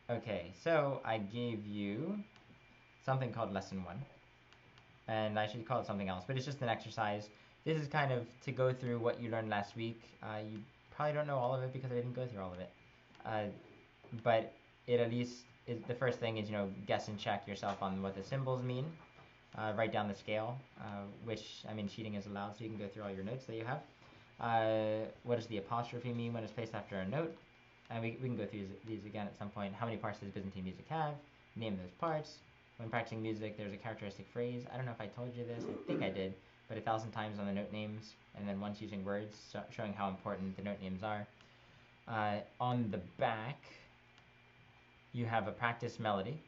Okay, so I gave you something called Lesson 1, and I should call it something else, but it's just an exercise. This is kind of to go through what you learned last week. You probably don't know all of it because I didn't go through all of it. Uh, but it at least is, the first thing is, guess and check yourself on what the symbols mean. Write down the scale, which, I mean, cheating is allowed, so you can go through all your notes that you have. What does the apostrophe mean when it's placed after a note? And we can go through these again at some point. How many parts does Byzantine music have? Name those parts. When practicing music, there's a characteristic phrase. I don't know if I told you this. I think I did. But 1,000 times on the note names, and then once using words, showing how important the note names are. On the back, you have a practice melody.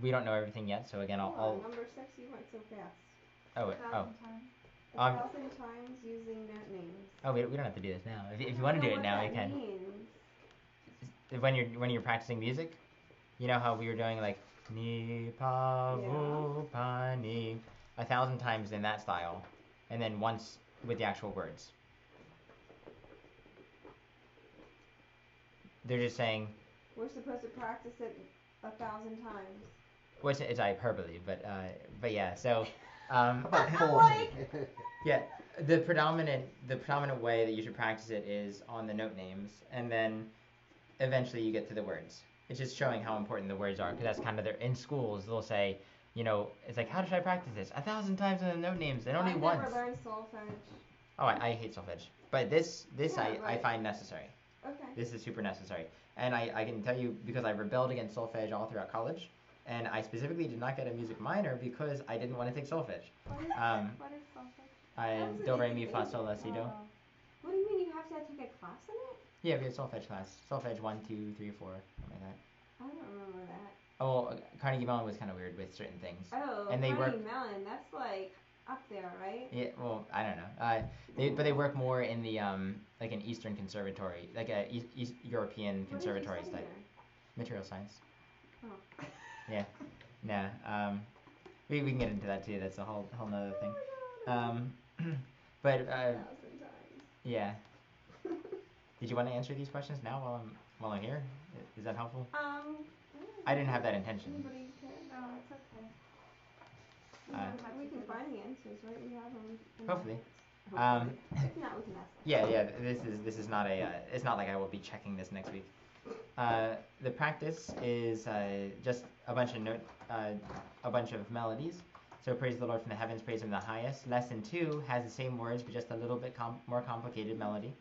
We don't know everything yet, so again, I'll Number 6, you went so fast. oh, 1,000 times. 1,000 times using note names. Oh, we don't have to do this now. If you want to do it now, we can. When you're practicing music, you know how we were doing like ni pa vu pa ni 1,000 times in that style, and then once with the actual words. They're just saying. We're supposed to practice it 1,000 times. Which it's hyperbole, but yeah. So, yeah, the predominant way that you should practice it is on the note names, and then eventually you get to the words. It's just showing how important the words are, because that's kind of in schools they'll say, it's like, how should I practice this? 1,000 times on the note names and only once. I've never learned solfege. Oh, I hate solfege, but this I find necessary. Okay. This is super necessary, and I can tell you because I rebelled against solfege all throughout college, and I specifically did not get a music minor because I didn't want to take solfege. What is solfege? Do re mi fa sol la si do. What do you mean you have to take a class in it? Yeah, we had solfege class. Solfege 1, 2, 3, 4, something like that. I don't remember that. Oh, well, Carnegie Mellon was kind of weird with certain things. Oh, and they Carnegie Mellon, that's like up there, right? Yeah, well, I don't know. But they work more in the like an Eastern conservatory, like a East European conservatory style. Material science. Oh. Yeah. Nah. We can get into that too. That's a whole nother thing. But 1,000 times. Yeah. Did you want to answer these questions now while I'm here? Is that helpful? I didn't have that intention. Anybody can. No, it's okay. We can find the answers, right? We have them. Hopefully. If not, we can ask them. Yeah. This is not a. It's not like I will be checking this next week. The practice is just a bunch of melodies. So praise the Lord from the heavens, praise Him in the highest. Lesson 2 has the same words, but just a little bit more complicated melody.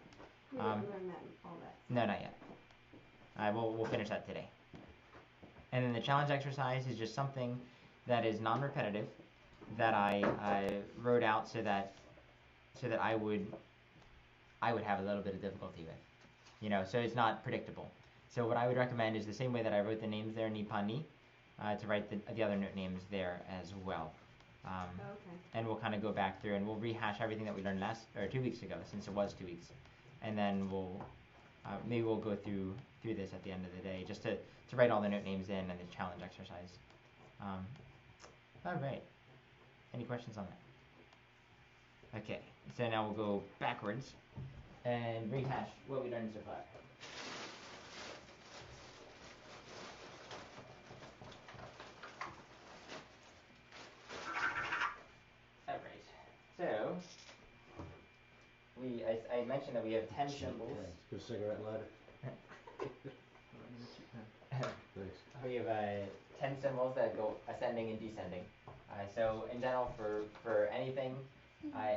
We didn't learn all that. No, not yet. We'll finish that today. And then the challenge exercise is just something that is non-repetitive that I wrote out so that I would have a little bit of difficulty with. So it's not predictable. So what I would recommend is the same way that I wrote the names there, ni pa ni, to write the other note names there as well. Okay. And we'll kind of go back through and we'll rehash everything that we learned 2 weeks ago, since it was 2 weeks, and then maybe we'll go through this at the end of the day, just to write all the note names in and the challenge exercise. All right. Any questions on that? Okay. So now we'll go backwards and rehash what we learned so far. So, I mentioned that we have 10 symbols. Good cigarette lighter. Thanks. We have 10 symbols that go ascending and descending. So in general, for anything,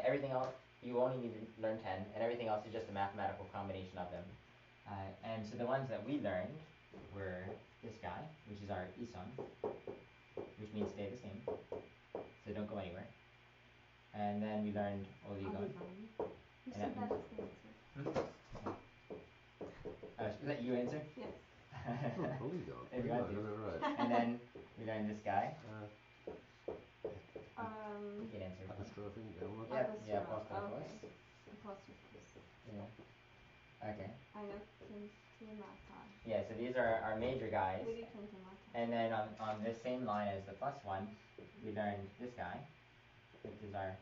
everything else, you only need to learn 10, and everything else is just a mathematical combination of them. And so the ones that we learned were this guy, which is our ison, which means stay the same, so don't go anywhere. And then we learned oligon. You said that was the answer. Is that you answer? Yes. Oligon. If you want to. Right. And then we learned this guy. You can answer. Apostrophe, downward. Yeah, apostrophe. Okay. Apostrophe. Yeah. Okay. I know Kintimata. Yeah, so these are our major guys. Kintimata. And then on this same line as the plus one, we learned this guy, which is our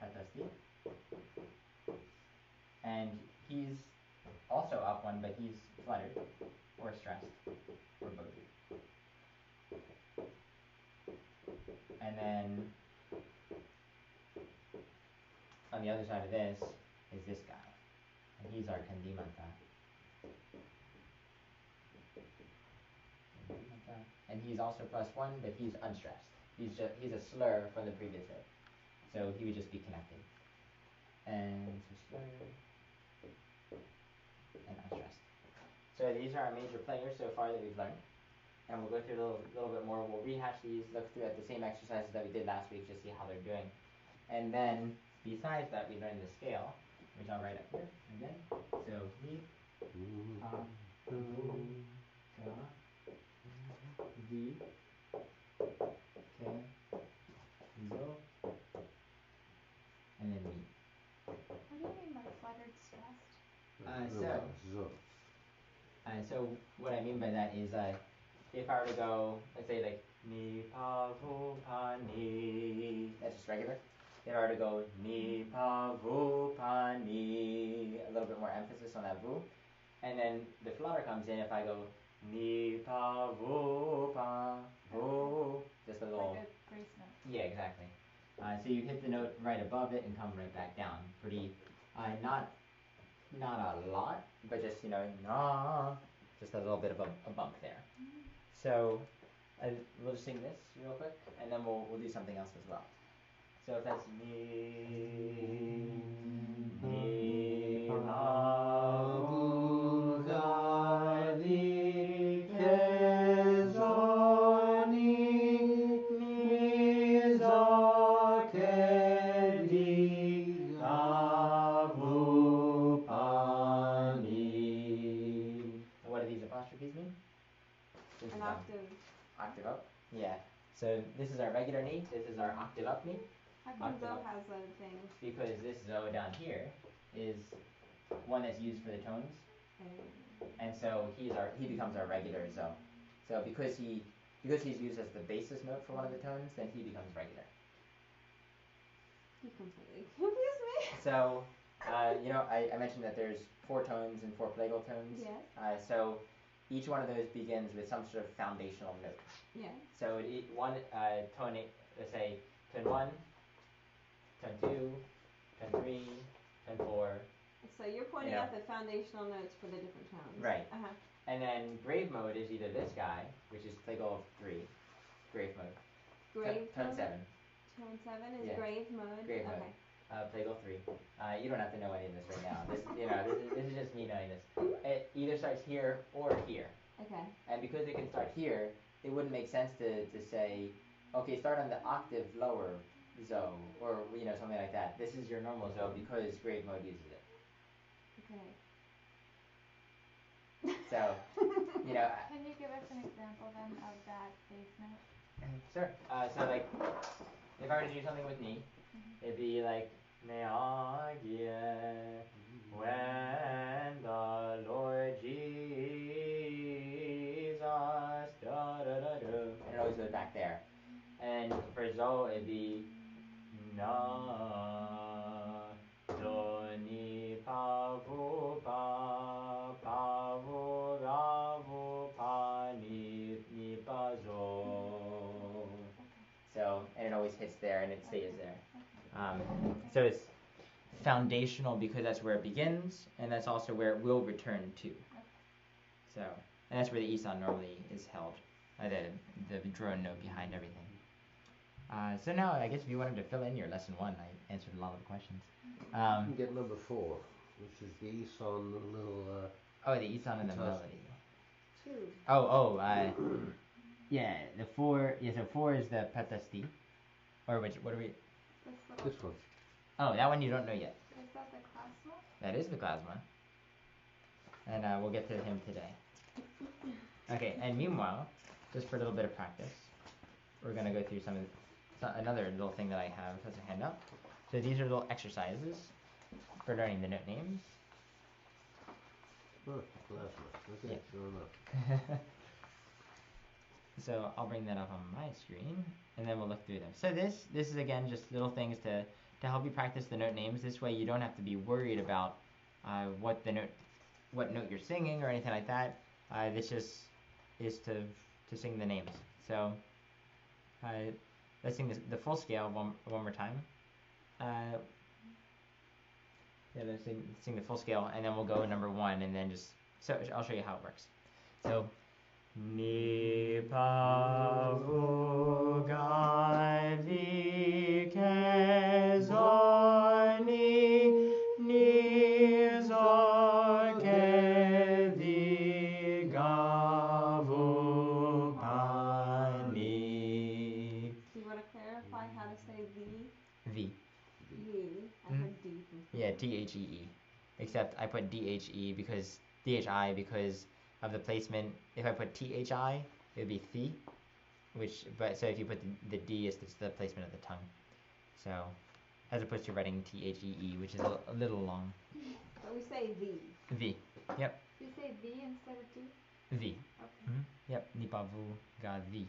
Hatasti. And he's also up one, but he's fluttered or stressed. then on the other side of this is this guy, and he's our kandimata. And he's also +1, but he's unstressed. He's a slur from the previous note, so he would just be connected. And so slur and unstressed. So these are our major players so far that we've learned, and we'll go through a little bit more. We'll rehash these, look through at the same exercises that we did last week, just see how they're doing. And then besides that, we learned the scale, which I'll write up here again. So he, V, K, Zo, and then me. What do you mean by fluttered stressed? So what I mean by that is if I were to go, let's say like ni pa vu pa ni, that's just regular. If I were to go ni pa vu pa ni, a little bit more emphasis on that vu, and then the flutter comes in if I go ni pa vu pa vu, just a little. Like a grace note. Yeah, exactly. So you hit the note right above it and come right back down. Pretty, not a lot, but just nah, just a little bit of a bump there. So we'll just sing this real quick, and then we'll do something else as well. So if that's ni ma vu ga di ke zo ni zo ke di ga vu pa ni. What do these apostrophes mean? An octave. Octave up? Yeah. So this is our regular ni, this is our octave up ni. How come Zo has a thing? Because this Zo down here is one that's used for the tones. And so he becomes our regular Zo. So because he's used as the basis note for one of the tones, then he becomes regular. You completely confused me. So I mentioned that there's 4 tones and 4 plagal tones. Yes. So each one of those begins with some sort of foundational note. Yeah. So one tone, let's say tone 1, tone 2, tone 3, tone 4. So you're pointing out the foundational notes for the different tones. Right. Uh-huh. And then grave mode is either this guy, which is plagal of 3, grave mode. Grave tone mode? 7. Tone 7 is grave mode? Grave mode. Okay. Plagal 3. You don't have to know any of this right now. This is just me knowing this. It either starts here or here. Okay. And because it can start here, it wouldn't make sense to say, okay, start on the octave lower Zo, or something like that. This is your normal Zo because grave mode uses it. Okay. So, Can you give us an example then of that bass note? Sure. So like, if I were to do something with ni, it'd be like Neagie, when the Lord Jesus, da da da da. And it always goes back there. And for Zo, it'd be na do ni pa vu pa vu ga vu pa ni pa zo. So, and it always hits there and it stays there. So it's foundational because that's where it begins, and that's also where it will return to. So, and that's where the Isan normally is held, the drone note behind everything. So now, I guess if you wanted to fill in your lesson 1, I answered a lot of the questions. You can get number 4, which is the Isan little. The Isan and the melody. 2. Yeah, the 4. Yeah, so 4 is the patasti, or what are we? This one. Oh, that one you don't know yet. Is that the klasma? That is the plasma. And we'll get to him today. Okay, and meanwhile, just for a little bit of practice, we're going to go through another little thing that I have as a handout. So these are little exercises for learning the note names. Oh, plasma. Okay, Yeah. sure enough. So I'll bring that up on my screen, and then we'll look through them. So this is again just little things to help you practice the note names. This way you don't have to be worried about what note you're singing or anything like that. This just is to sing the names. So let's sing the full scale one more time. Yeah, let's sing the full scale, and then we'll go number 1, and then just so I'll show you how it works. So ni pa vu ga vi ke zo ni zo ke vi ga vu pa ni. Do you want to clarify how to say V. V. I heard D. Yeah, THEE. Except I put DHE because DHI because of the placement. If I put THI, it would be thi, so if you put the D, it's the placement of the tongue. So, as opposed to writing THEE, which is a little long. But we say V. V. Yep. You say V instead of D? V. Okay. Yep. Ni pa vu ga vi.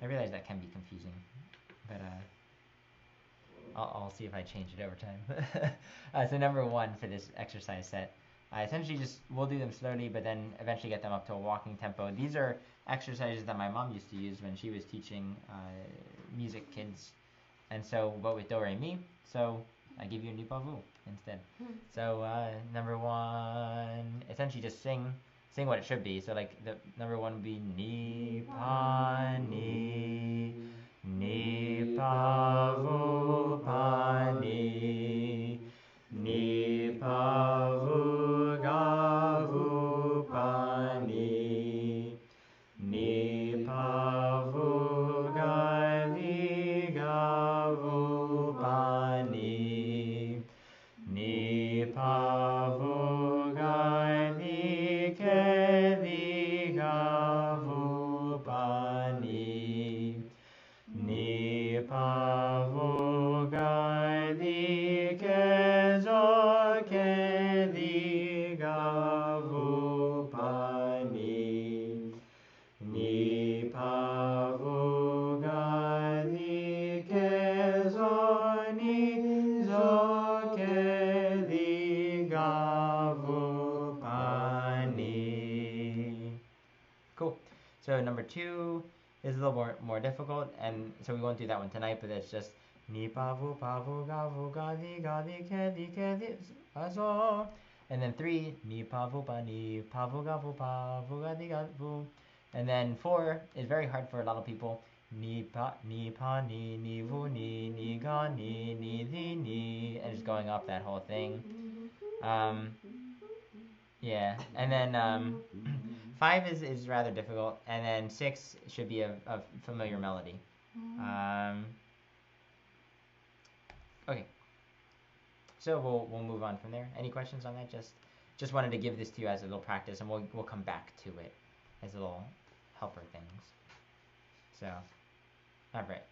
I realize that can be confusing, but I'll see if I change it over time. So number 1 for this exercise set, essentially we'll do them slowly, but then eventually get them up to a walking tempo. These are exercises that my mom used to use when she was teaching music kids, and so but with do re mi, so I give you a ni pa vu instead. So number 1, essentially just sing what it should be. So like the number 1 would be ni pa ni. Ni pa vu pa ni. Ni pa vu ga vu pa ni. Ni pa vu ga vi ga vu pa ni. Ni pa vu ga vi ke vi ga vu pa ni. Ni pa vu ga vi ke zo ke vi ga vu pa ni. Ni pa vu ga vi ke zo ke vi ga vu pa ni. Cool. So number 2 is a little more difficult, and so we won't do that one tonight, but it's just ni pa vu ga vi ke vi zo. And then 3, ni pa vu ga vi vu. And then 4 is very hard for a lot of people. Ni pa ni vu ni ga ni di ni, and just going up that whole thing. Yeah, and then 5 is rather difficult, and then 6 should be a familiar melody. Okay, so we'll move on from there. Any questions on that? Just wanted to give this to you as a little practice, and we'll come back to it as little helper things. So, all right.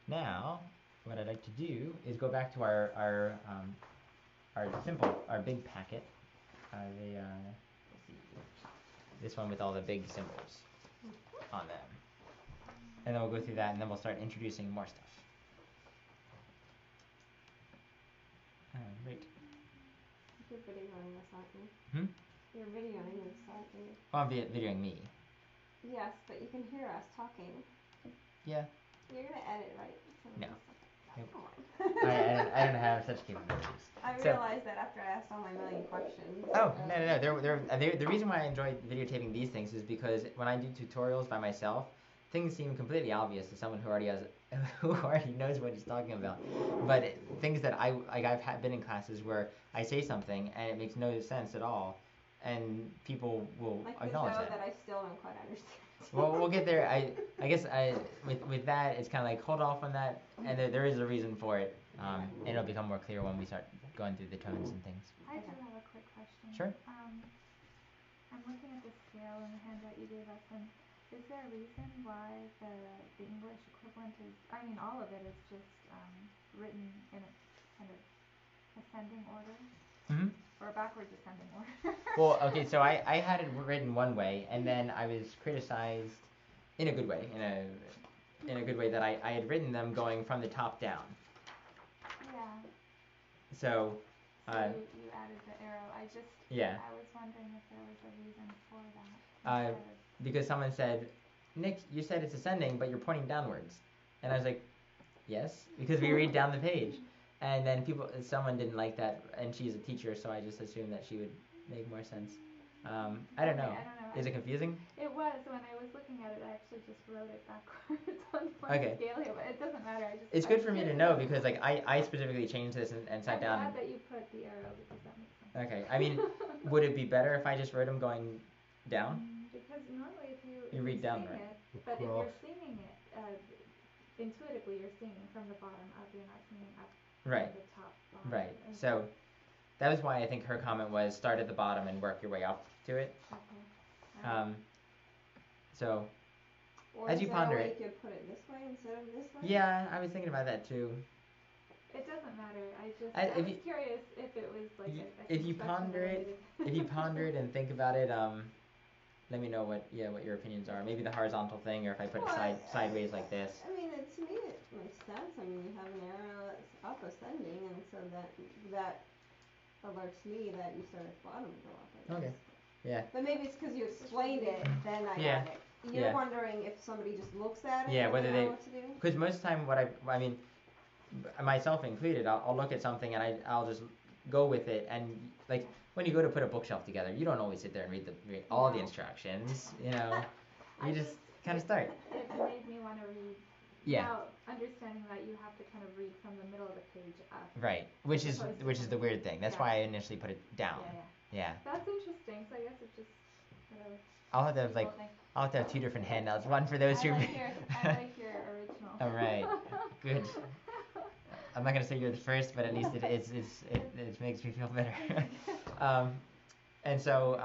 Now, what I'd like to do is go back to our big packet. Let's see, this one with all the big symbols on them, and then we'll go through that, and then we'll start introducing more stuff. Right. You're videoing this, aren't you? You're videoing this, aren't you? Oh, I'm videoing me. Yes, but you can hear us talking. Yeah. You're gonna edit, right? No. Nope. Come on. I don't have such capabilities. I realized that after I asked all my million questions. Oh, no. The reason why I enjoy videotaping these things is because when I do tutorials by myself, things seem completely obvious to someone who already knows what he's talking about. But things that I've been in classes where I say something and it makes no sense at all, and people will acknowledge that. That I still don't quite understand. Well, we'll get there. I guess with that, it's kind of like hold off on that, and there is a reason for it, and it'll become more clear when we start going through the tones and things. I do have a quick question. Sure. I'm looking at the scale in the handout you gave us, and is there a reason why the English equivalent is? I mean, all of it is just written in a kind of ascending order. Or backwards ascending order. Well, okay, so I had it written one way, and then I was criticized in a good way, in a good way that I had written them going from the top down. Yeah. So you added the arrow. I was wondering if there was a reason for that. Because someone said, Nick, you said it's ascending, but you're pointing downwards. And I was like, yes, because we read down the page. And then someone didn't like that, and she's a teacher, so I just assumed that she would make more sense. I don't know. I don't know. Is it confusing? It was. When I was looking at it, I actually just wrote it backwards on my scale here, but it doesn't matter. It's good for me to know because like I specifically changed this and sat down. I'm glad that you put the arrow because that makes sense. Okay, I mean, would it be better if I just wrote them going down? Because normally if you read down, right? But if you're singing it, intuitively you're singing from the bottom up. You're not singing up right. from the top. Bottom. Right. So that was why I think her comment was start at the bottom and work your way up to it. Okay. So or as you ponder it, you could put it this way instead of this way. Yeah, I was thinking about that too. It doesn't matter. I was curious if it was like if you ponder it and think about it. Let me know what your opinions are. Maybe the horizontal thing, or if I put it sideways like this. I mean, to me it makes sense. I mean, you have an arrow that's up ascending, and so that alerts me that you start at the bottom and go up. Okay. Yeah. But maybe it's because you explained it, then I got it. You're wondering if somebody just looks at it. Yeah, whether they. What to do? Because most of the time, I mean, myself included, I'll look at something and I'll just go with it, and like when you go to put a bookshelf together, you don't always sit there and read all the instructions. You know, you just kind of start. It made me want to read. Yeah. Now, understanding that you have to kind of read from the middle of the page up. Right, which is the weird thing. That's why I initially put it down. Yeah. That's interesting. So I guess it just whatever. I'll have to have two different handouts. One for those who. I like your original. All right. Good. I'm not gonna say you're the first, but at least it makes me feel better. And so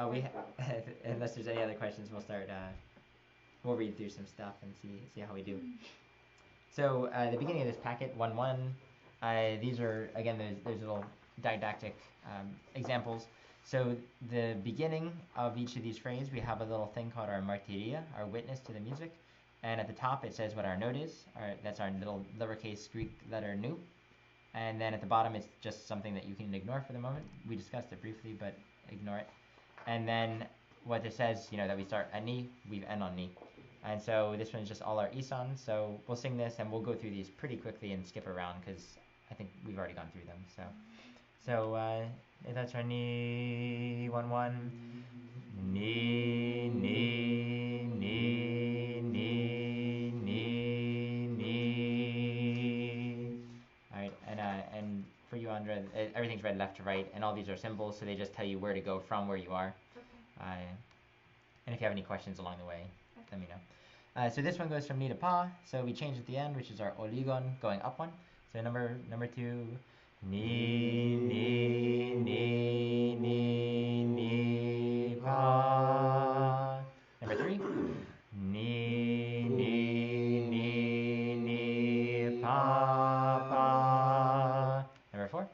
unless there's any other questions, we'll start. We'll read through some stuff and see how we do. So the beginning of this packet 1-1. These are again there's little didactic examples. So the beginning of each of these phrases, we have a little thing called our martyria, our witness to the music. And at the top it says what our note is. That's our little lowercase Greek letter nu. And then at the bottom it's just something that you can ignore for the moment. We discussed it briefly, but ignore it. And then what it says, that we start at ni, we end on ni. And so this one's just all our isons. So we'll sing this and we'll go through these pretty quickly and skip around because I think we've already gone through them. So that's our ni 1-1. Ni ni ni ni ni ni. All right, and for you, Andra, everything's read left to right, and all these are symbols, so they just tell you where to go from where you are. Okay. And if you have any questions along the way, let me know. So this one goes from ni to pa. So we change at the end, which is our oligon going up one. So number 2. Ni ni ni ni ni pa. Number 3. Ni ni ni ni pa pa. Number 4.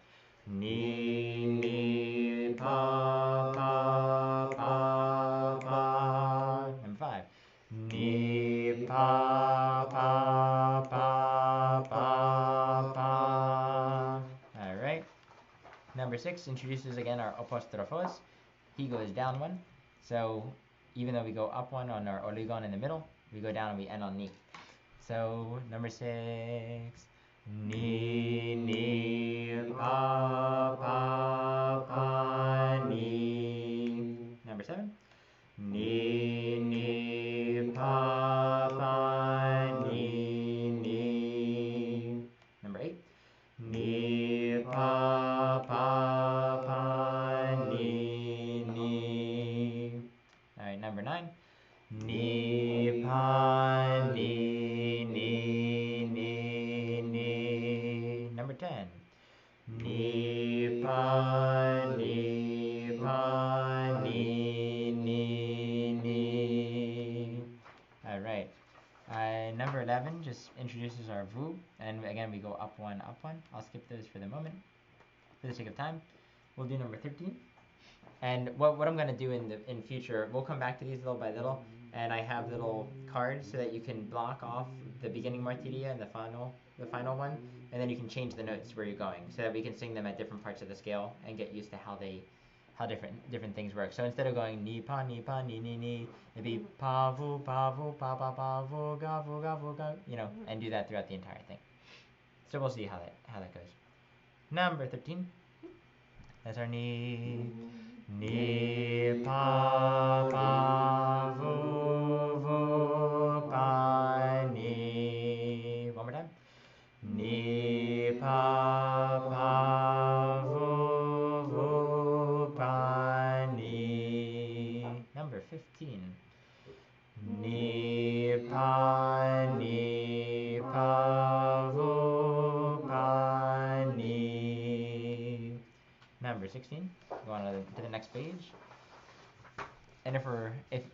Ni ni pa pa pa pa. Number 5. Ni pa pa pa pa pa. All right. Number 6 introduces again our apostrophos. He goes down one. So even though we go up one on our oligon in the middle, we go down and we end on ni. So number 6. Ni ni pa pa pa ni. Number 7. Ni ni pa pa ni ni. Number 8. Ni pa pa pa ni ni. All right, number 9. Ni pa ni ni ni ni. Number 10. Ni pa ni pa ni ni ni. All right. Number 11 just introduces our vu, and again we go up one. I'll skip those for the moment, for the sake of time. We'll do number 13. And what I'm gonna do in future, we'll come back to these little by little, and I have little cards so that you can block off the beginning martyria and the final one, and then you can change the notes where you're going, so that we can sing them at different parts of the scale and get used to how they how different things work. So instead of going ni pa ni ni, it'd be pa vu pa vu ga ga, and do that throughout the entire thing. So we'll see how that goes. Number 13. That's our ni. Ni pa vu pa ni. One more time. Ni pa vu pa ni. Number 15. Ni pa vu pa ni. Number 16. Go on to the next page. And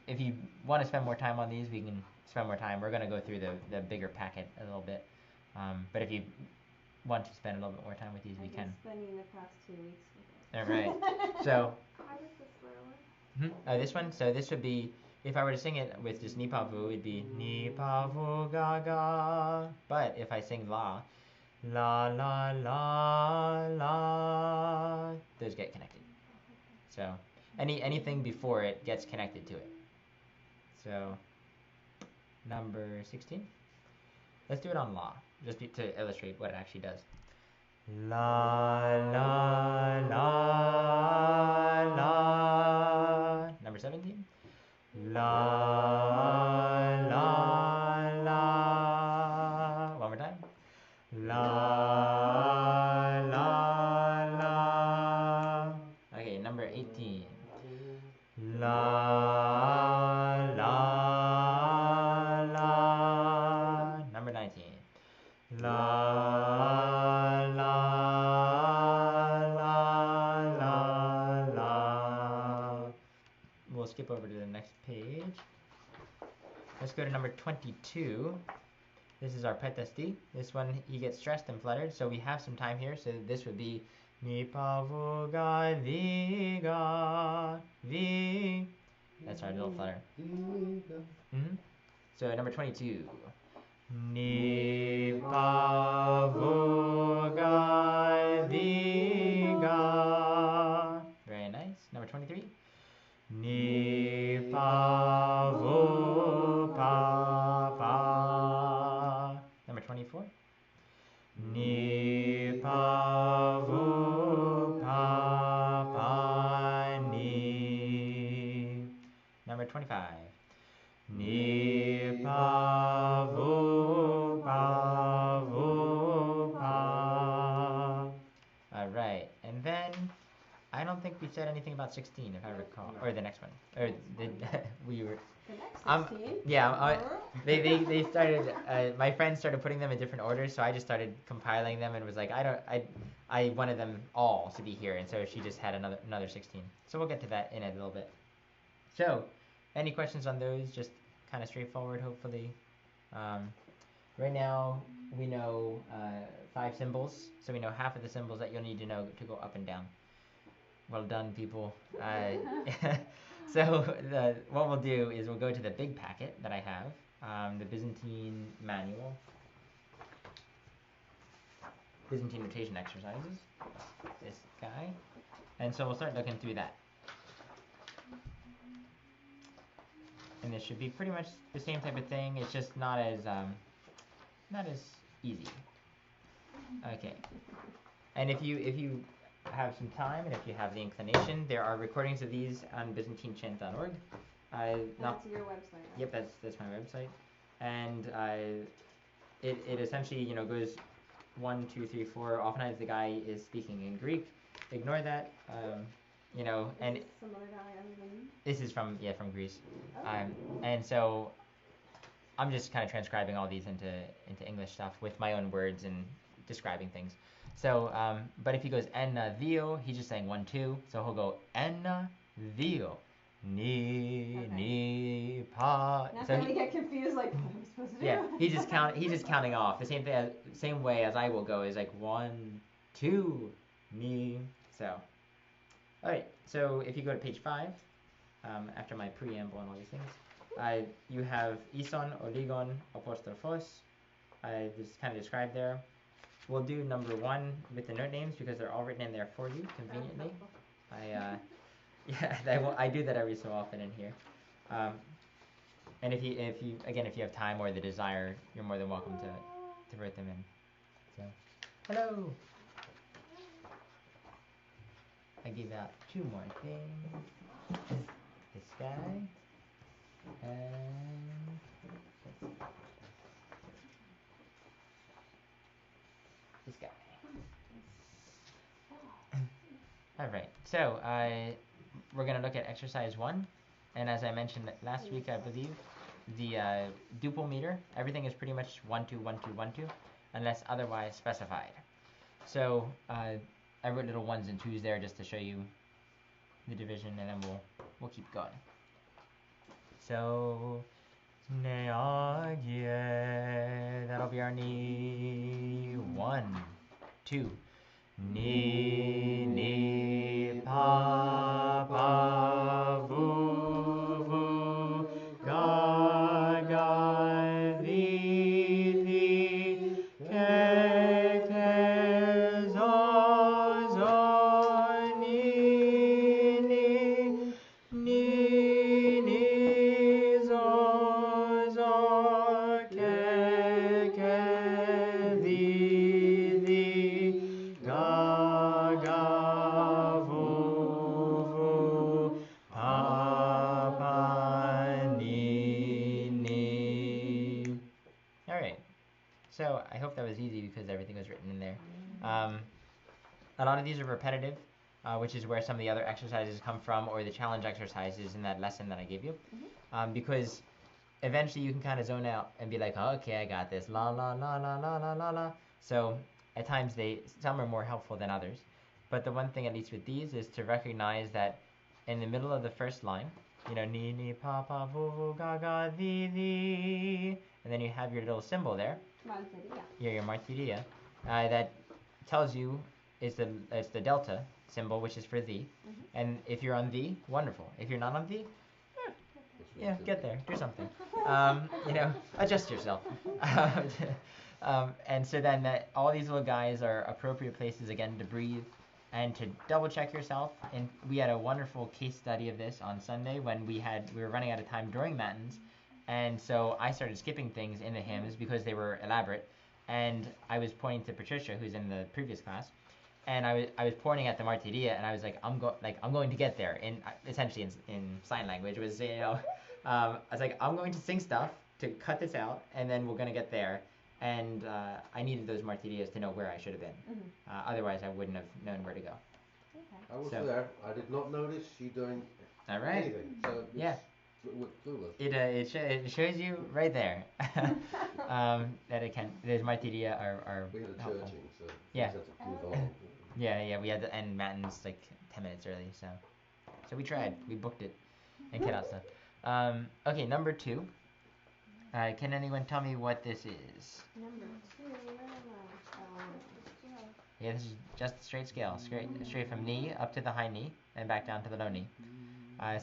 if you want to spend more time on these, we can spend more time. We're gonna go through the bigger packet a little bit. But if you want to spend a little bit more time with these, we can. Spending the past 2 weeks with it. All right. So. How does this work? This one. So this would be, if I were to sing it with just ni pa vu, it'd be ni pa vu ga ga. But if I sing la, la la la la, those get connected. So anything before it gets connected to it. So number 16. Let's do it on la, just to illustrate what it actually does. La la la la. Number 17. La la la. One more time. La la la. Okay, number 18. La la la. Number 19. La la la la la. We'll skip over to the next page. Let's go to number 22. This is our petasti. This one, he gets stressed and fluttered, so we have some time here. So this would be mi pa vu ga vi ga vi. That's our little flutter. So number 22. Ni pa vu ga vi ga. Very nice. Number 23. Ni pa vu pa pa. Number 24. Ni pa vu pa pa ni. Number 25. Ni pa vu pa vu pa. All right, and then I don't think we said anything about 16, if I recall, or the next one, or we were. The next 16. Yeah, they started. My friends started putting them in different orders, so I just started compiling them and was like, I wanted them all to be here, and so she just had another 16. So we'll get to that in a little bit. So, any questions on those? Just kind of straightforward, hopefully. Right now we know 5 symbols, so we know half of the symbols that you'll need to know to go up and down. Well done, people. So what we'll do is we'll go to the big packet that I have, the Byzantine manual, Byzantine notation exercises, this guy, and so we'll start looking through that. And this should be pretty much the same type of thing. It's just not as easy. Okay. And if you have some time and if you have the inclination, there are recordings of these on ByzantineChant.org. That's your website. Right? Yep, that's my website, and it essentially goes 1, 2, 3, 4. Oftentimes the guy is speaking in Greek. Ignore that. And some other guy other than. This is from Greece. Okay. And so I'm just kind of transcribing all these into English stuff with my own words and describing things. So, but if he goes enna vio, he's just saying 1, 2. So he'll go enna vio, ni pa. Not So that we get confused, like what am I supposed to do? yeah, he's just counting off. The same way as I will go is like 1, 2, ni. So, all right. So if you go to page 5, after my preamble and all these things, you have ison, oligon, apostrophos. This is kind of described there. We'll do number 1 with the note names because they're all written in there for you conveniently. Yeah, I do that every so often in here. Um, and if you have time or the desire, you're more than welcome to write them in. So, hello. I gave out two more things. This guy and this guy. All right. So we're gonna look at exercise 1, and as I mentioned last week, I believe the duple meter. Everything is pretty much 1 2 1 2 1 2, unless otherwise specified. So I wrote little ones and twos there just to show you the division, and then we'll keep going. So neagye, that'll be our knee. 1 2. Ni pa vu ga li ke zo ni zo ke li ga vu ni. All right. So I hope that was easy because everything was written in there. A lot of these are repetitive, which is where some of the other exercises come from, or the challenge exercises in that lesson that I gave you. Because eventually you can kind of zone out and be like, oh, okay, I got this, la la la la la la la la. So at times some are more helpful than others. But the one thing, at least with these, is to recognize that in the middle of the first line, ni pa vu ga li, and then you have your little symbol there. Martiria. Yeah, your martiria. That tells you it's the delta symbol, which is for thee. And if you're on thee, wonderful. If you're not on thee, get there, do something. Adjust yourself. And so then all these little guys are appropriate places again to breathe and to double check yourself. And we had a wonderful case study of this on Sunday when we were running out of time during matins, and so I started skipping things in the hymns because they were elaborate. And I was pointing to Patricia, who's in the previous class, and I was pointing at the martiria, and I was like, I'm going to get there. In essentially in sign language was I was like, I'm going to sing stuff to cut this out, and then we're gonna get there. And I needed those martirias to know where I should have been. Otherwise, I wouldn't have known where to go. Okay. I was there. I did not notice you doing All right. anything. So Yeah. Clueless. It shows you right there that it can. Those martiria are We had a helpful. churching, so Yeah. we had to move along. Yeah, we had to end matins like 10 minutes early, so we tried. We booked it and cut out stuff. Okay, number 2. Can anyone tell me what this is? Number 2, where am I? Yeah, this is just a straight scale, straight from knee up to the high knee and back down to the low knee.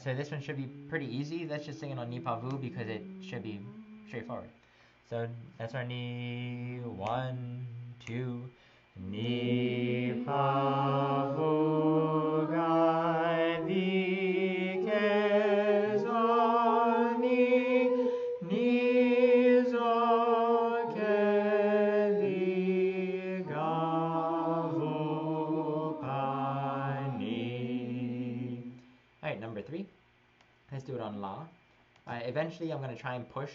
So this one should be pretty easy. Let's just sing it on Ni Pa Vu because it should be straightforward. So that's our knee. 1, 2. Ni Pa Vu Ga Li Ke Zo Ni Zo Ke Li Ga Vu Pa Ni. Alright, number 3. Let's do it on La. Eventually, I'm going to try and push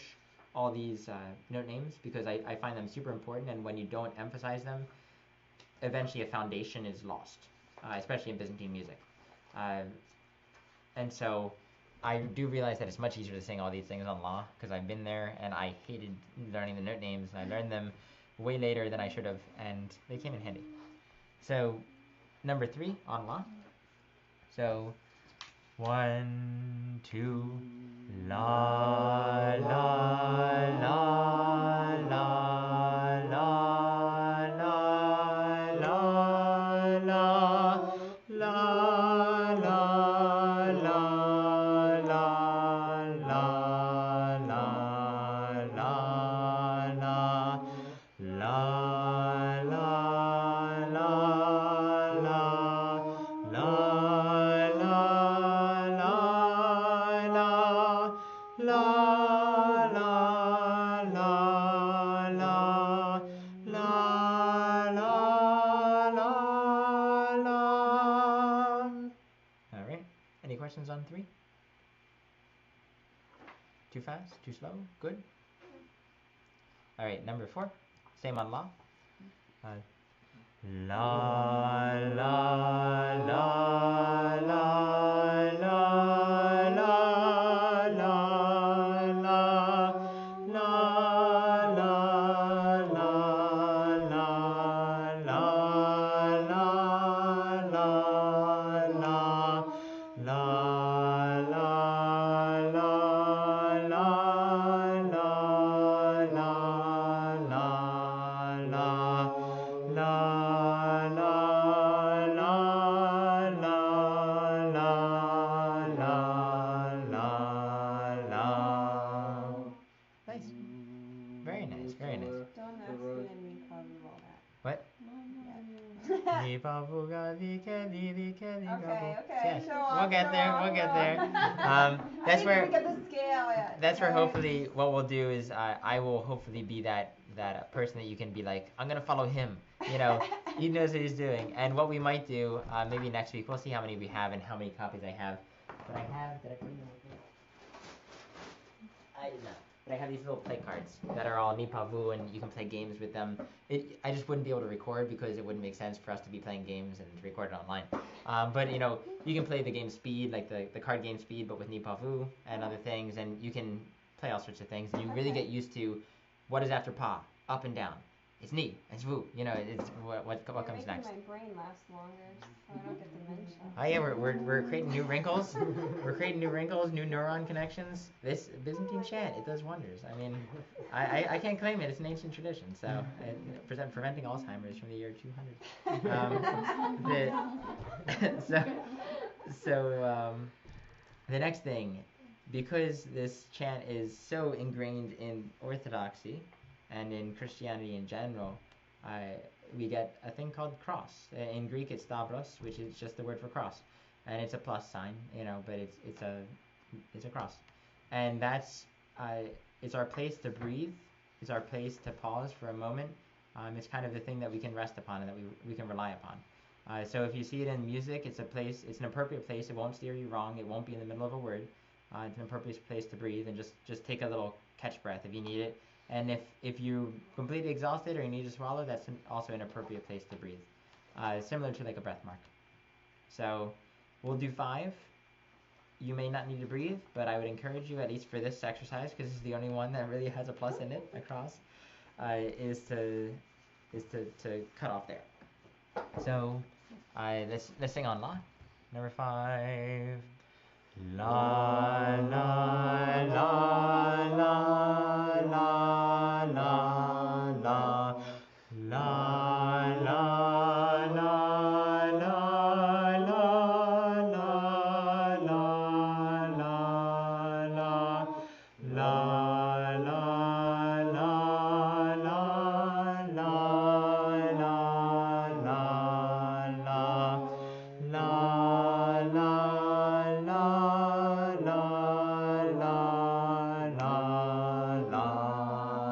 all these note names because I find them super important, and when you don't emphasize them, eventually a foundation is lost, especially in Byzantine music. And so I do realize that it's much easier to sing all these things on La because I've been there and I hated learning the note names, and I learned them way later than I should have, and they came in handy. So number 3 on La. So 1, 2, la la la la la la la la la la la la Any questions on 3? Too fast? Too slow? Good? Alright, number 4. Same on La. La la la la la la la la la la Nice. Very nice, very nice. Don't ask me to need probably all that. What? Yeah. Okay, Okay, show off. We'll get there. We'll get there. That's I where. didn't even get the scale yet. That's where okay? hopefully what we'll do is I will hopefully be that person that you can be like, I'm gonna follow him. You know, he knows what he's doing. And what we might do maybe next week, we'll see how many we have and how many copies I have. But I have. Did I bring them with me? I did not. But I have these little play cards that are all Nipavu, and you can play games with them. I just wouldn't be able to record because it wouldn't make sense for us to be playing games and to record it online. But you know, you can play the game Speed, like the card game Speed, but with Nipavu and other things, and you can play all sorts of things. And you really get used to what is after Pa, up and down. It's Ni, it's Vu. You know, it's what comes next. My brain lasts longer, so I don't get dementia. Oh yeah, we're creating new wrinkles. We're creating new wrinkles, new neuron connections. This Byzantine chant, it does wonders. I mean, I can't claim it. It's an ancient tradition. So preventing Alzheimer's from the year 200. The next thing, because this chant is so ingrained in Orthodoxy and in Christianity in general, we get a thing called cross. In Greek, it's stavros, which is just the word for cross, and it's a plus sign, you know, but it's a cross, and that's it's our place to breathe. It's our place to pause for a moment. It's kind of the thing that we can rest upon and that we can rely upon. So if you see it in music, it's an appropriate place. It won't steer you wrong. It won't be in the middle of a word. It's an appropriate place to breathe and just take a little catch breath if you need it. And if you're completely exhausted or you need to swallow, that's also an appropriate place to breathe. Similar to like a breath mark. So we'll do 5. You may not need to breathe, but I would encourage you, at least for this exercise, because this is the only one that really has a plus in it, a cross, is to cut off there. So let's sing on La. Number 5. La la la la la la la la la la la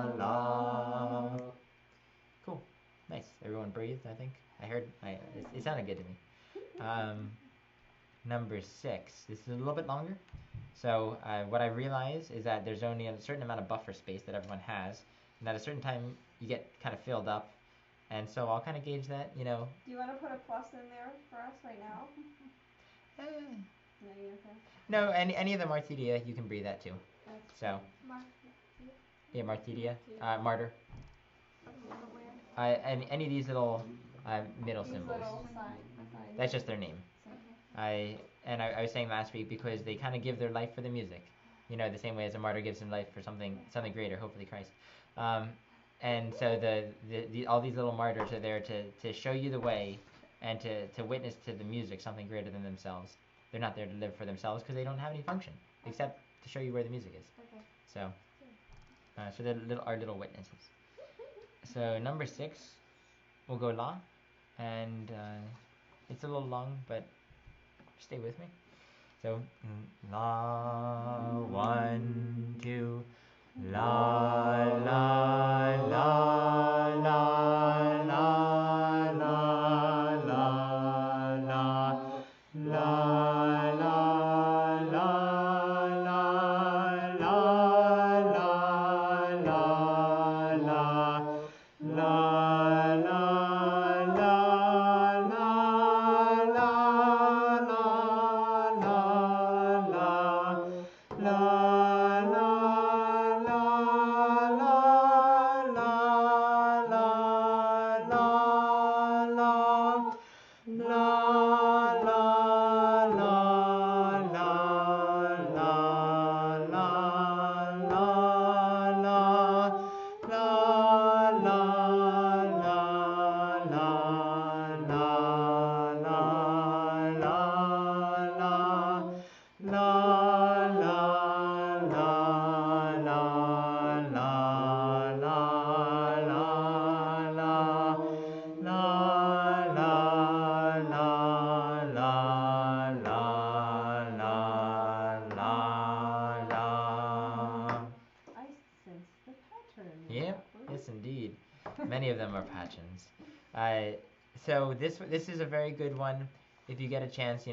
la Cool. Nice. Everyone breathed, I think. I heard. It sounded good to me. Number 6. This is a little bit longer. So what I realize is that there's only a certain amount of buffer space that everyone has, and at a certain time you get kind of filled up. And so I'll kind of gauge that, you know. Do you want to put a plus in there for us right now? Eh, No, you okay? no, any of the martyria you can breathe that too. That's So yeah, martyria, martyr. Where? And any of these little middle these symbols. little signs. That's just their name. I was saying last week because they kind of give their life for the music, you know, the same way as a martyr gives his life for something greater, hopefully Christ. And so the all these little martyrs are there to show you the way and to witness to the music, something greater than themselves. They're not there to live for themselves because they don't have any function except to show you where the music is. Okay. So they're our little witnesses. So number 6, we'll go La, and it's a little long, but stay with me. So La, 1, 2, La la la la la la la la la la Many of them are Pachins. So this is a very good one. If you get a chance,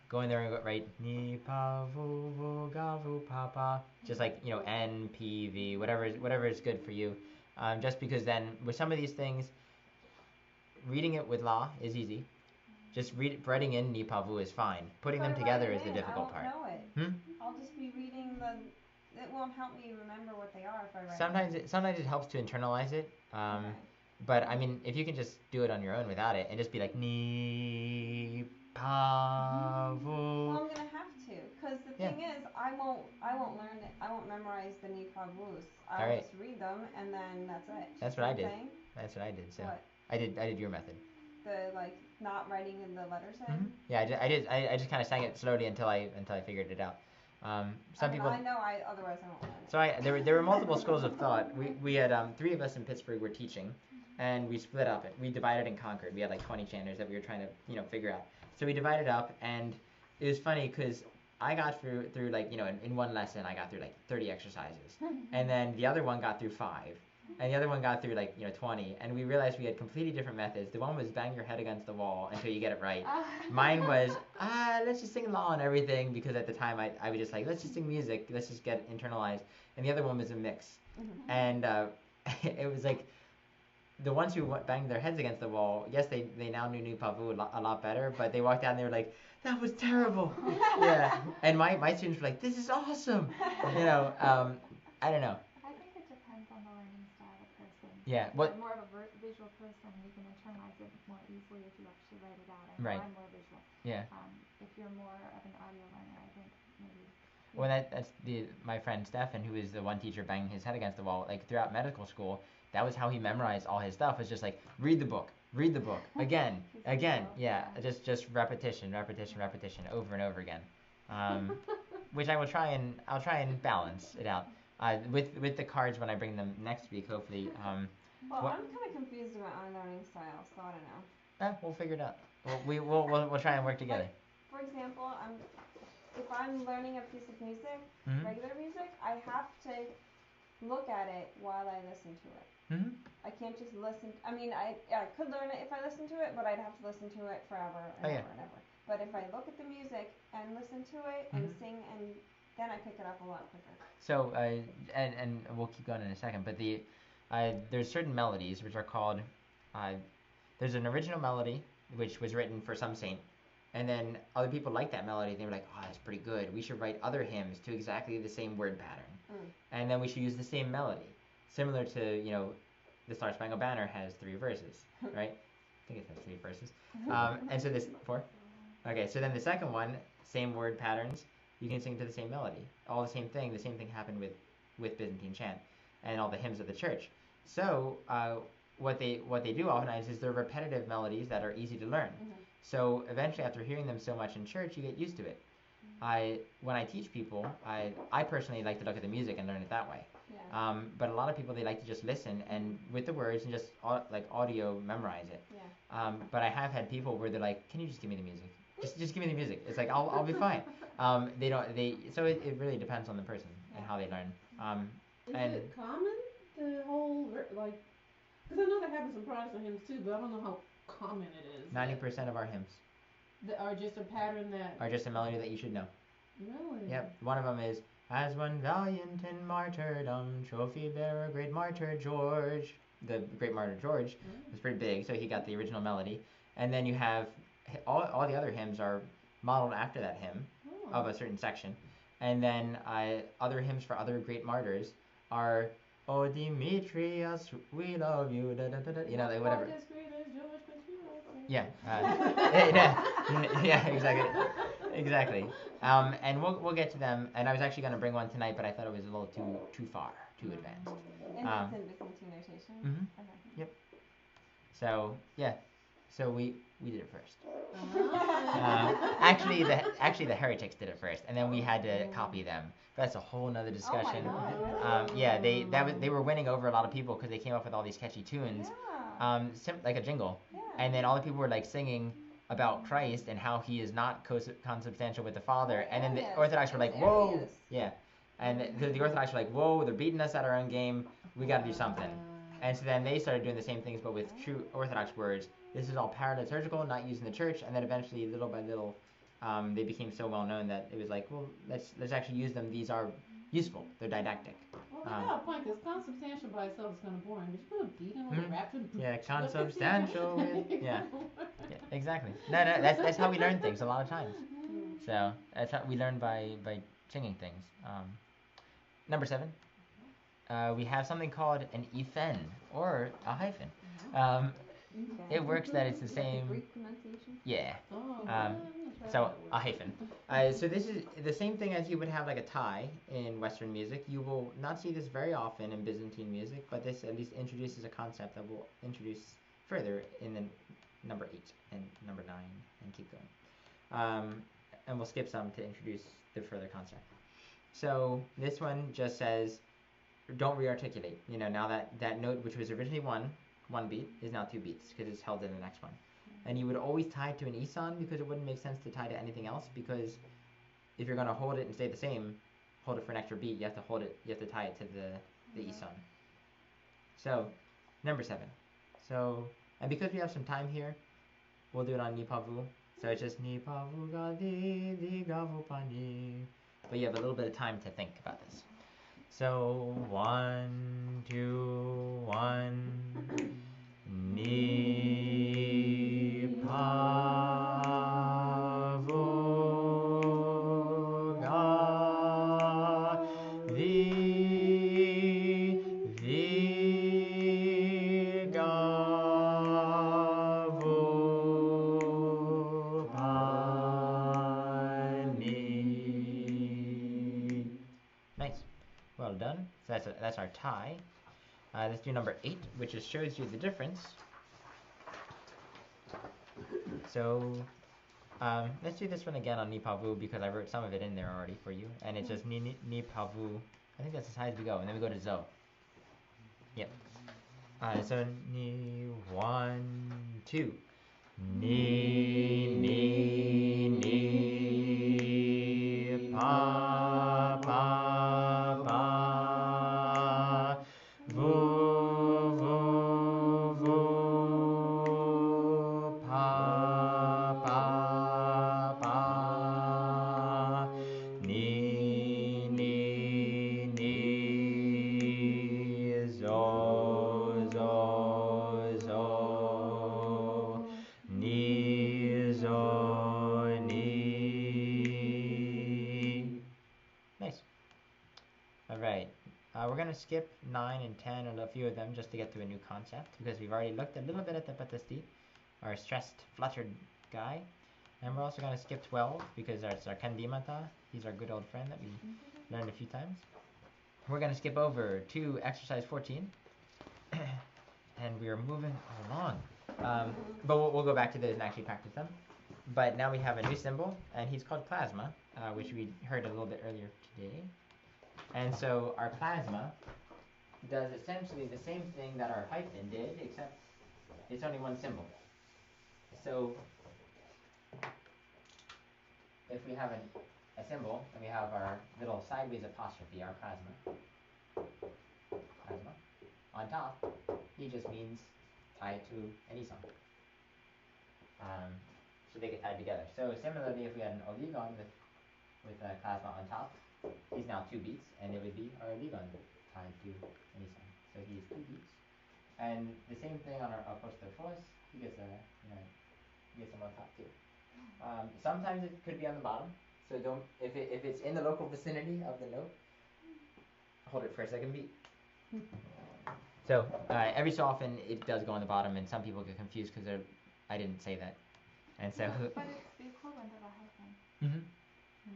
go in there and write ni pa vu vu ga vu pa pa. Just like N P V, whatever is good for you. Just because then with some of these things, reading it with la is easy. Just writing in ni pa vu is fine. Putting them together is the difficult part. I won't know it. I'll just be reading the. It won't help me remember what they are if I write. Sometimes it helps to internalize it. Okay. But I mean, if you can just do it on your own without it and just be like ni pa vu. Well, I'm gonna have to, cause the thing is, I won't learn it. I won't memorize the ni pa vus. I'll just read them and then that's it. That's what I did. Saying? That's what I did. So what? I did your method. The not writing in the letters in. Mm-hmm. Yeah, I just kind of sang it slowly until I figured it out. Some people. I know. Otherwise I won't learn it. So there were multiple schools of thought. We had 3 of us in Pittsburgh were teaching, and we split up. We divided and conquered. We had like 20 chanters that we were trying to figure out. So we divided up, and it was funny because I got through like in one lesson I got through like 30 exercises, and then the other one got through 5, and the other one got through like 20, and we realized we had completely different methods. The one was bang your head against the wall until you get it right. Mine was let's just sing law and everything, because at the time I was just like, let's just sing music, let's just get internalized. And the other one was a mix, and it was like the ones who banged their heads against the wall, yes, they now knew New Pavu a lot better, but they walked out and they were like, that was terrible. Yeah. And my students were like, this is awesome. I don't know. I think it depends on the learning style of person. Yeah. If you're more of a visual person, you can internalize it more easily if you actually write it out. And I'm more visual. Yeah. If you're more of an audio learner, I think maybe. Well, that's my friend Stefan, who is the one teacher banging his head against the wall. Like throughout medical school, that was how he memorized all his stuff. Was just like read the book again, yeah. Just repetition, over and over again. Which I'll try and balance it out. With the cards when I bring them next week, hopefully. I'm kind of confused about our learning styles, so I don't know. We'll figure it out. We'll try and work together. For example, if I'm learning a piece of music, regular music, I have to look at it while I listen to it. I can't just listen. I mean, I could learn it if I listened to it, but I'd have to listen to it forever and ever and ever. But if I look at the music and listen to it and sing, and then I pick it up a lot quicker. So and we'll keep going in a second, but there's certain melodies which are called. There's an original melody which was written for some saint, and then other people like that melody. They were like, oh, that's pretty good. We should write other hymns to exactly the same word pattern, and then we should use the same melody. Similar to, the Star Spangled Banner has 3 verses, right? I think it has 3 verses. And so this 4. Okay, so then the second one, same word patterns. You can sing to the same melody, all the same thing. The same thing happened with Byzantine chant and all the hymns of the church. So what they do oftentimes is they're repetitive melodies that are easy to learn. So eventually, after hearing them so much in church, you get used to it. When I teach people, I personally like to look at the music and learn it that way. Yeah. But a lot of people, they like to just listen and with the words and just audio memorize it. Yeah. But I have had people where they're like, can you just give me the music? Just give me the music. It's like I'll be fine. So it really depends on the person and how they learn. Is it common, the whole because I know that happens in Protestant hymns too, but I don't know how common it is. 90% of our hymns are just a pattern that are just a melody that you should know. Really? Yep. One of them is, as one valiant in martyrdom, trophy bearer, great martyr George. The great martyr George was pretty big, so he got the original melody. And then you have all the other hymns are modeled after that hymn of a certain section. And then other hymns for other great martyrs are, oh Demetrius, we love you, da, da, da, da, whatever. Yeah. Yeah, exactly. And we'll get to them. And I was actually going to bring one tonight, but I thought it was a little too far, too advanced. And it's in Byzantine notation. Okay. Yep. So yeah, so we did it first. Actually, the heretics did it first, and then we had to copy them. That's a whole nother discussion. Yeah, they were winning over a lot of people because they came up with all these catchy tunes, like a jingle. Yeah. And then all the people were like singing about Christ and how he is not consubstantial with the Father. And then the Orthodox were like, whoa. Yeah. And the Orthodox were like, whoa, they're beating us at our own game. We got to do something. And so then they started doing the same things, but with true Orthodox words. This is all paraliturgical, not used in the church, and then eventually, little by little, they became so well known that it was like, well, let's actually use them. These are useful. They're didactic. Well, they got a point, because consubstantial by itself is kind of boring. But you put a beat in with rapid. Yeah, consubstantial. Yeah, exactly. No, that's how we learn things a lot of times. So that's how we learn by singing things. Number 7. We have something called an ephen or a hyphen. It works that it's the same. Greek pronunciation. Yeah. Oh, So a hyphen. So this is the same thing as you would have like a tie in Western music. You will not see this very often in Byzantine music, but this at least introduces a concept that we'll introduce further in the number 8 and number 9 and keep going. And we'll skip some to introduce the further concept. So this one just says, don't re-articulate. Now that note, which was originally one beat, is now 2 beats because it's held in the next one. And you would always tie it to an eson because it wouldn't make sense to tie to anything else, because if you're going to hold it and stay the same, hold it for an extra beat, you have to tie it to the eson. So, number 7. So, and because we have some time here, we'll do it on Nipavu. So it's just Nipavu Gali Di Gavu Pani. But you have a little bit of time to think about this. So 1, 2, 1. Ni pa vo ga vi ga vo pa ni. Nice. Well done. So that's our tie. Let's do number 8, which just shows you the difference. So let's do this one again on Nipavu because I wrote some of it in there already for you. And it's just Nipavu. I think that's as high as we go. And then we go to Zo. Yep. So Ni 1, 2. Ni pa pa pa. We're going to skip 9 and 10 and a few of them just to get to a new concept because we've already looked a little bit at the Patasti, our stressed, fluttered guy. And we're also going to skip 12 because that's our Kandimata. He's our good old friend that we learned a few times. We're going to skip over to exercise 14. And we are moving along. But we'll go back to those and actually practice them. But now we have a new symbol, and he's called plasma, which we heard a little bit earlier today. And so our plasma does essentially the same thing that our hyphen did, except it's only one symbol. So if we have a symbol, and we have our little sideways apostrophe, our plasma, on top, he just means tied to any song. So they get tied together. So similarly, if we had an oligon with a plasma on top, he's now 2 beats, and it would be our oligon tied to any song. So he's 2 beats. And the same thing on our apostrofos, he gets them on top too. Sometimes it could be on the bottom. So don't if it's in the local vicinity of the note, hold it for a second beat. So every so often it does go on the bottom, and some people get confused because I didn't say that, and so. But it's the equivalent of a hyphen.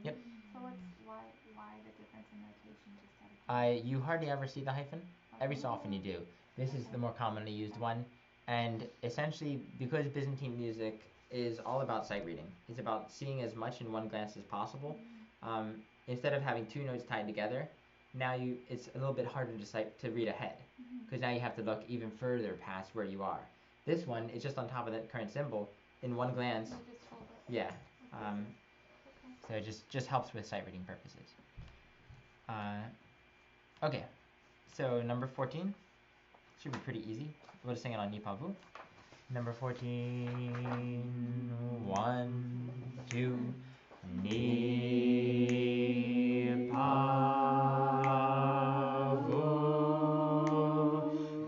Yep. So why the difference in notation just out of You hardly ever see the hyphen. Every so often you do. This is the more commonly used one, and essentially because Byzantine music is all about sight reading. It's about seeing as much in one glance as possible. Instead of having 2 notes tied together, now it's a little bit harder to read ahead, because now you have to look even further past where you are. This one is just on top of the current symbol in one glance. You just hold it. Yeah. So it just helps with sight reading purposes. Okay. So number 14. should be pretty easy. We'll just sing it on Nipavu. Number 14. 1, 2. Nipavu.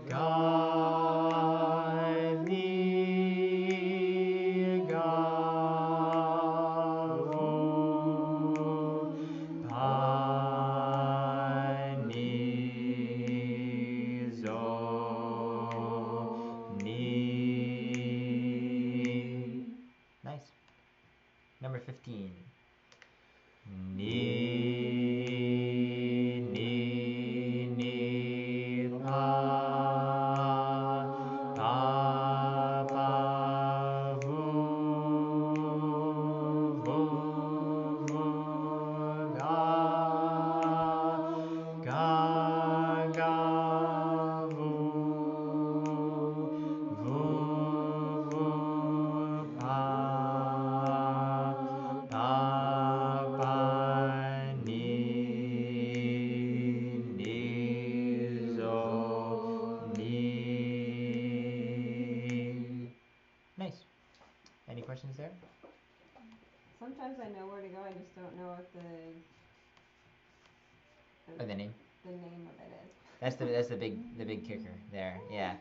God me gavu. Nice. Number 15. Nice. Any questions there? Sometimes I know where to go. I just don't know what the the name. The name of it is. That's the big kicker there. Yeah.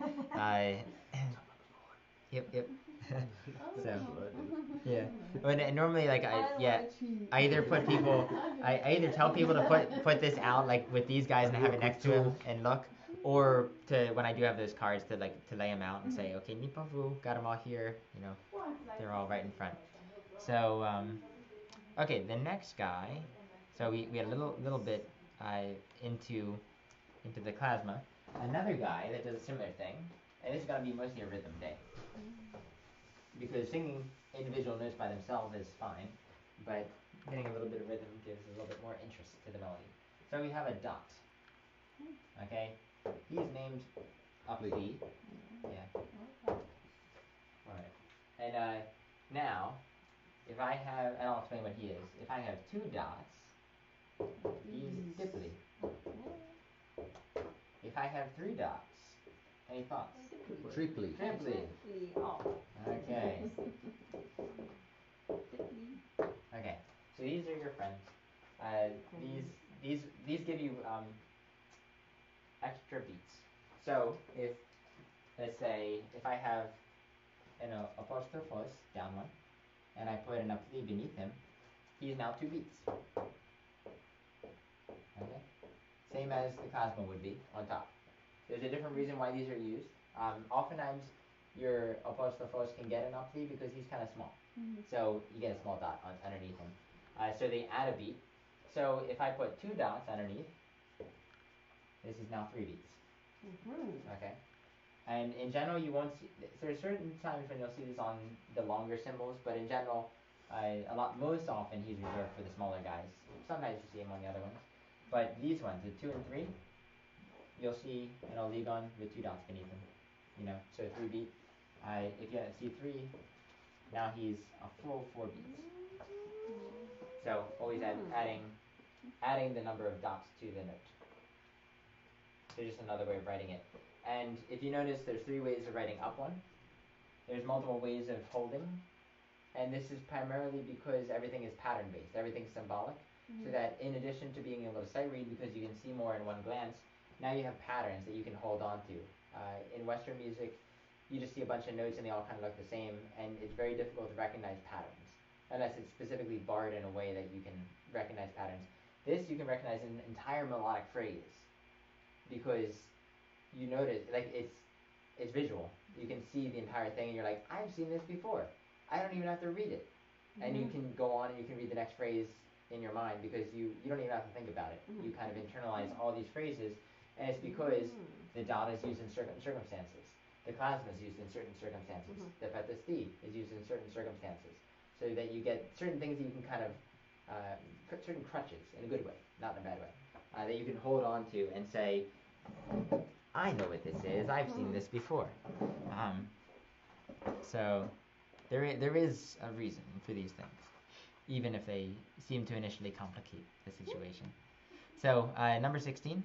Yep. So yeah. When normally like I either put people I either tell people to put this out like with these guys and have it next to him and look, or to when I do have those cards to lay them out and say, okay, Nipavu, got them all here, they're all right in front. So okay, the next guy. So we had a little bit into the Klasma. Another guy that does a similar thing, and this is gonna be mostly a rhythm day. Because singing individual notes by themselves is fine, but getting a little bit of rhythm gives a little bit more interest to the melody. So we have a dot. Okay? He's named Upli. Yeah. Alright. And now, if I have, and I'll explain what he is. If I have 2 dots, he's Dipli. If I have 3 dots, any thoughts? Triply. Oh. Okay. Okay. So these are your friends. These give you extra beats. So if let's say if I have an apostrophos down one, and I put an apli beneath him, he's now 2 beats. Okay. Same as the Cosmo would be on top. There's a different reason why these are used. Oftentimes, your apostrophos can get an apli because he's kind of small. So you get a small dot underneath him. So they add a beat. So if I put 2 dots underneath, this is now 3 beats. Okay. And in general, you won't see. There's certain times when you'll see this on the longer symbols, but in general, most often he's reserved for the smaller guys. Sometimes you see him on the other ones. But these ones, the 2 and 3, you'll see an oligon with 2 dots beneath him. So 3 beat. If you see 3, now he's a full 4 beats. So always adding the number of dots to the note. So just another way of writing it. And if you notice, there's 3 ways of writing up one. There's multiple ways of holding. And this is primarily because everything is pattern based. Everything's symbolic. So that in addition to being able to sight read because you can see more in one glance, now you have patterns that you can hold on to. In Western music, you just see a bunch of notes and they all kind of look the same, and it's very difficult to recognize patterns unless it's specifically barred in a way that you can recognize patterns. This you can recognize an entire melodic phrase because you notice, like it's visual. You can see the entire thing and you're like, I've seen this before. I don't even have to read it. And you can go on and you can read the next phrase in your mind because you don't even have to think about it. You kind of internalize all these phrases, and it's because the dot is used in certain circumstances. The plasma is used in certain circumstances. The patasti is used in certain circumstances. So that you get certain things that you can kind of, certain crutches in a good way, not in a bad way, that you can hold on to and say, I know what this is. I've seen this before. So there is a reason for these things, even if they seem to initially complicate the situation. So number 16.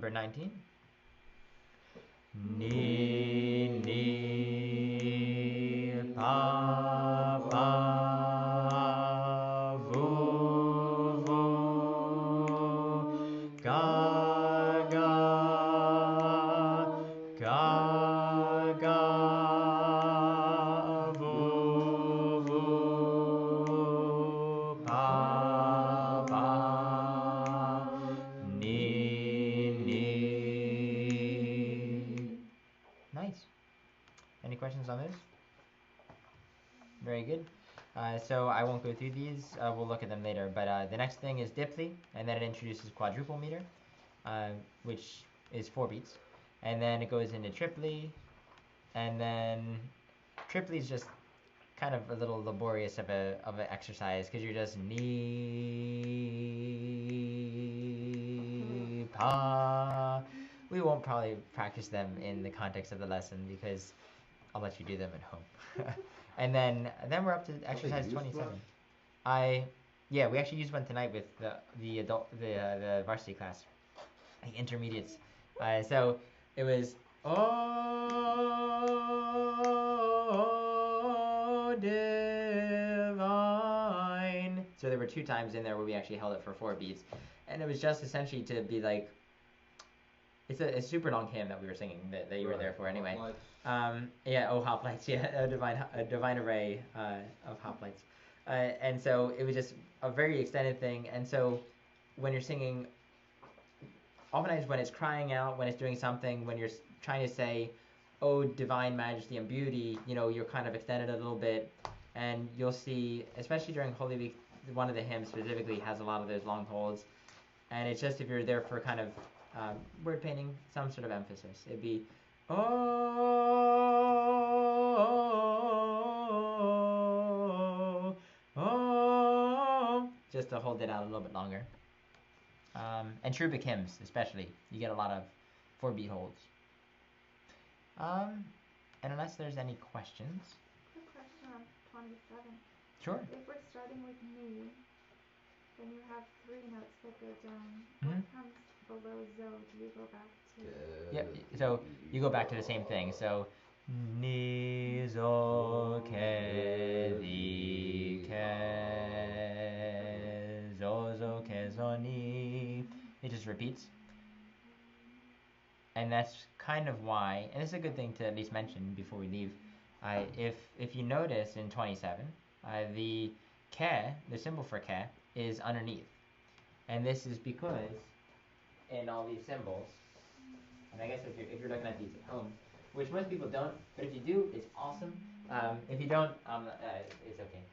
number 19. Ni ni pa pa vu vu ga ga ga ga vu vu pa pa ni ni. Nice. Any questions on this? Very good. So I won't go through these. We'll look at them later. But the next thing is diply, and then it introduces quadruple meter, which is 4 beats. And then it goes into triply, and then triply is just kind of a little laborious of an exercise because you're just ni pa. We won't probably practice them in the context of the lesson because I'll let you do them at home. And then we're up to exercise 27. We actually used one tonight with the varsity class, like intermediates. So it was oh divine. So there were 2 times in there where we actually held it for 4 beats, and it was just essentially to be like, it's a super long hymn that we were singing that you were there for anyway. Hoplites, a divine array of hoplites, and so it was just a very extended thing. And so when you're singing, oftentimes when it's crying out, when it's doing something, when you're trying to say, "Oh, divine majesty and beauty," you're kind of extended a little bit, and you'll see, especially during Holy Week, one of the hymns specifically has a lot of those long holds, and it's just if you're there for kind of word painting, some sort of emphasis. It'd be, just to hold it out a little bit longer. And cherubic hymns, especially, you get a lot of 4-beat holds. And unless there's any questions. Quick question on 27. Sure. If we're starting with ni, then you have 3 notes that go down. Mm-hmm. What comes below zo? Do you go back to? Yep. So you go back to the same thing. So ni zo ke di ke zo zo ke zo ni. It just repeats. And that's kind of why, and it's a good thing to at least mention before we leave. If you notice in 27, the ke, the symbol for ke, is underneath. And this is because in all these symbols, and I guess if you're looking at these at home, which most people don't, but if you do, it's awesome. If you don't, it's okay.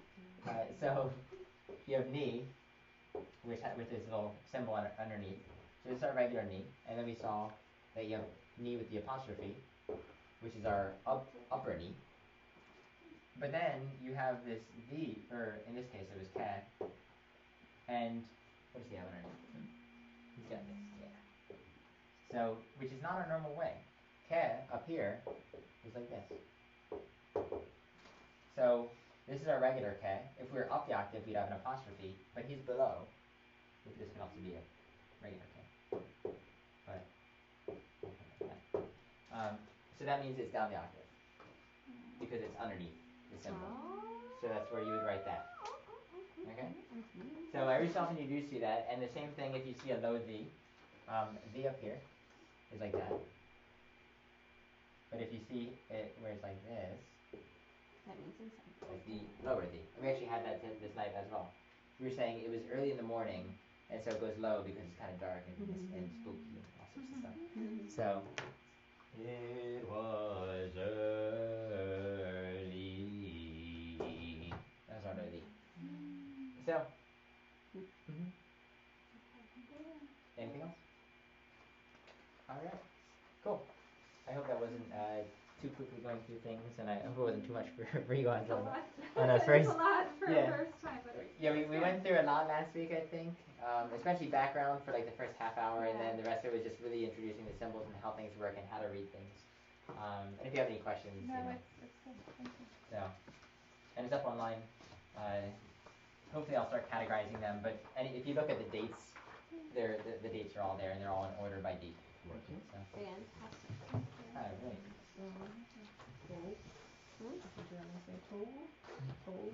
So you have ni, with this little symbol underneath. So this is our regular ni, and then we saw that you have ni with the apostrophe, which is our upper ni. But then you have this v, or in this case it was ka, and what does he have underneath? He's got this, yeah. So, which is not our normal way. Ke up here is like this. So this is our regular ke. If we were up the octave, we'd have an apostrophe, but he's below. This can also be a regular ke. But so that means it's down the octave because it's underneath the symbol. So that's where you would write that. Okay. So every so often you do see that, and the same thing if you see a low V. V up here is like that. But if you see it where it's like this, that means it's like the lower D. We actually had that this night as well. We were saying it was early in the morning, and so it goes low because it's kind of dark and spooky and all sorts of stuff. So it was early. That's our low D. So. Anything else? All right. Cool. I hope that wasn't too quickly going through things, and I hope it wasn't too much for you guys on a first. It's a lot for a first time, but we went through a lot last week, I think, especially background for like the first half hour, and then the rest of it was just really introducing the symbols and how things work and how to read things. And if you have any questions, no, it's good. Thank you. So, and it's up online. Hopefully, I'll start categorizing them. But if you look at the dates, the dates are all there, and they're all in order by date. Right. you. So, Fantastic. alright. Toll. Hmm? That's what Germans say. Toll. Toll.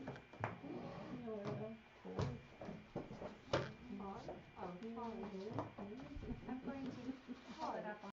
Hmm? You know what I know? Toll. Tar? Oh, tar. Mhm. I'm going to pull it Tar. up